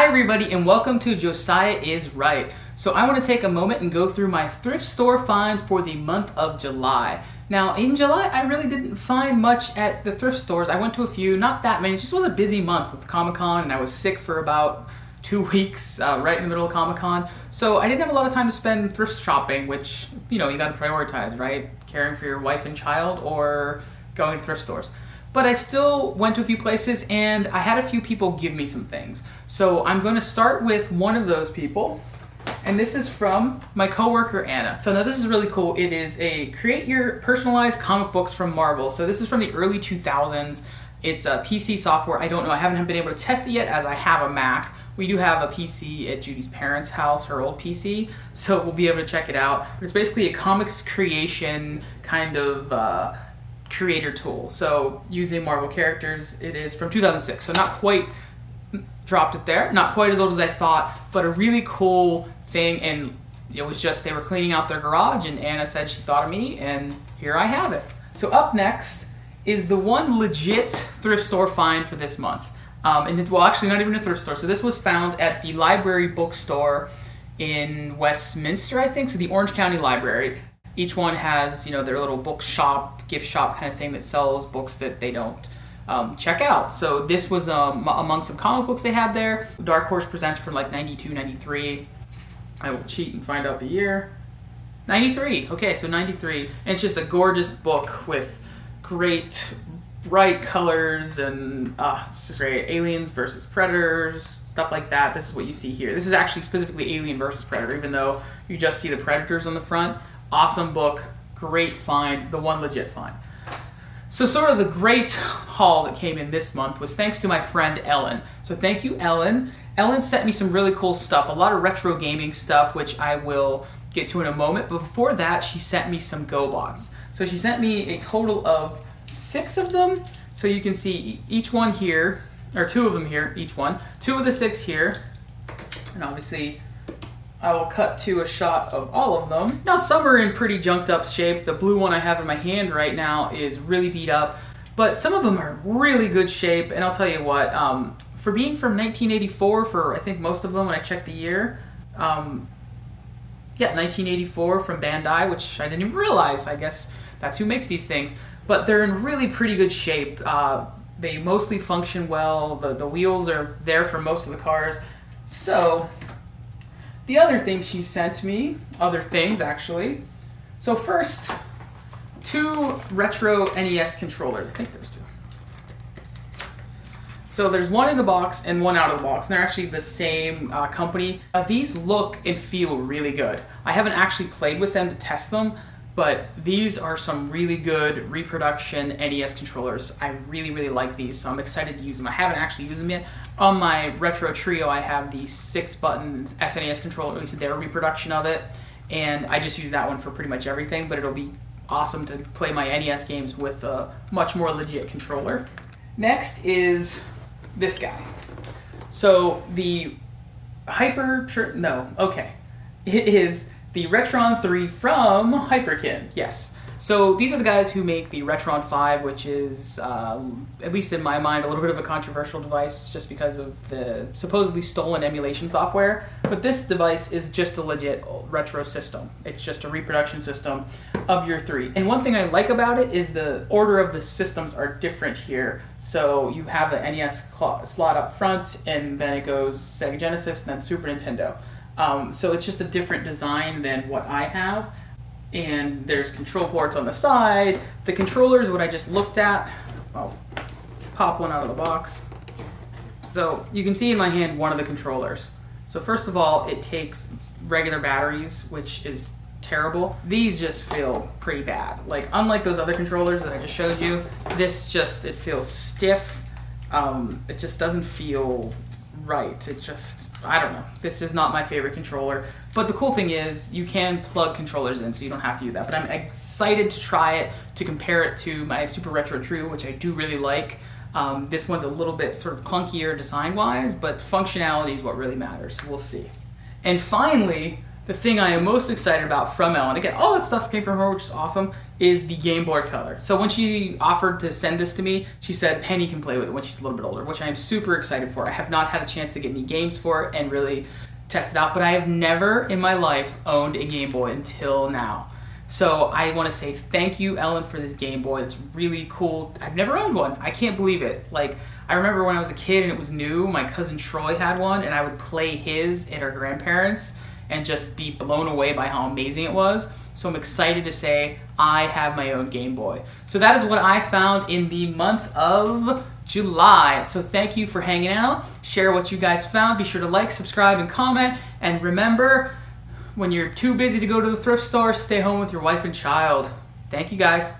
everybody, and welcome to Josiah is Right. So I want to take a moment and go through my thrift store finds for the month of July. Now in July I really didn't find much at the thrift stores. I went to a few, not that many. It just was a busy month with Comic-Con, and I was sick for about 2 weeks right in the middle of Comic-Con. So I didn't have a lot of time to spend thrift shopping, which, you gotta prioritize, right? Caring for your wife and child or going to thrift stores. But I still went to a few places, and I had a few people give me some things. So I'm going to start with one of those people, and this is from my coworker Anna. So now this is really cool. It is a create your personalized comic books from Marvel. So this is from the early 2000s. It's a PC software. I don't know. I haven't been able to test it yet, as I have a Mac. We do have a PC at Judy's parents' house, her old PC, so we'll be able to check it out. But it's basically a comics creation kind of creator tool. So using Marvel characters, it is from 2006. So not quite dropped it there, not quite as old as I thought, but a really cool thing. And it was just, they were cleaning out their garage and Anna said she thought of me, and here I have it. So up next is the one legit thrift store find for this month. Well, actually not even a thrift store. So this was found at the library bookstore in Westminster, I think. So the Orange County Library. Each one has, their little book shop, gift shop kind of thing that sells books that they don't check out. So this was among some comic books they had there. Dark Horse Presents from like 92, 93. I will cheat and find out the year. 93. Okay, so 93. And it's just a gorgeous book with great bright colors, and it's just great. Aliens versus Predators, stuff like that. This is what you see here. This is actually specifically Alien versus Predator, even though you just see the Predators on the front. Awesome book, great find, the one legit find. So sort of the great haul that came in this month was thanks to my friend Ellen. So thank you, Ellen. Ellen sent me some really cool stuff, a lot of retro gaming stuff, which I will get to in a moment. But before that, she sent me some GoBots. So she sent me a total of 6 of them. So you can see each one here, or 2 of them here, each one. 2 of the 6 here, and obviously I will cut to a shot of all of them. Now some are in pretty junked up shape. The blue one I have in my hand right now is really beat up, but some of them are really good shape. And I'll tell you what, for being from 1984, for I think most of them when I checked the year, 1984 from Bandai, which I didn't even realize. I guess that's who makes these things. But they're in really pretty good shape. They mostly function well. The wheels are there for most of the cars. So the other thing she sent me, other things actually. So first, 2 retro NES controllers. I think there's 2. So there's one in the box and one out of the box, and they're actually the same company. These look and feel really good. I haven't actually played with them to test them, but these are some really good reproduction NES controllers. I really, really like these, so I'm excited to use them. I haven't actually used them yet. On my Retro Trio, I have the 6-button SNES controller, at least their reproduction of it, and I just use that one for pretty much everything, but it'll be awesome to play my NES games with a much more legit controller. Next is this guy. So the it is the Retron 3 from Hyperkin, yes. So these are the guys who make the Retron 5, which is, at least in my mind, a little bit of a controversial device just because of the supposedly stolen emulation software. But this device is just a legit retro system. It's just a reproduction system of your 3. And one thing I like about it is the order of the systems are different here. So you have the NES slot up front, and then it goes Sega Genesis, and then Super Nintendo. So it's just a different design than what I have. And there's control ports on the side. The controllers, what I just looked at, I'll pop one out of the box. So you can see in my hand one of the controllers. So first of all, it takes regular batteries, which is terrible. These just feel pretty bad. Like, unlike those other controllers that I just showed you, this just, it feels stiff. It just doesn't feel right. It just, I don't know. This is not my favorite controller. But the cool thing is you can plug controllers in, so you don't have to do that. But I'm excited to try it, to compare it to my Super Retro Trio, which I do really like. This one's a little bit sort of clunkier design-wise, but functionality is what really matters. So we'll see. And finally, the thing I am most excited about from Ellen, again, all that stuff came from her, which is awesome, is the Game Boy Color. So when she offered to send this to me, she said Penny can play with it when she's a little bit older, which I am super excited for. I have not had a chance to get any games for it and really test it out, but I have never in my life owned a Game Boy until now. So I want to say thank you, Ellen, for this Game Boy. It's really cool. I've never owned one. I can't believe it. Like, I remember when I was a kid and it was new, my cousin Troy had one, and I would play his at our grandparents' and just be blown away by how amazing it was. So I'm excited to say I have my own Game Boy. So that is what I found in the month of July. So thank you for hanging out. Share what you guys found. Be sure to like, subscribe, and comment. And remember, when you're too busy to go to the thrift store, stay home with your wife and child. Thank you guys.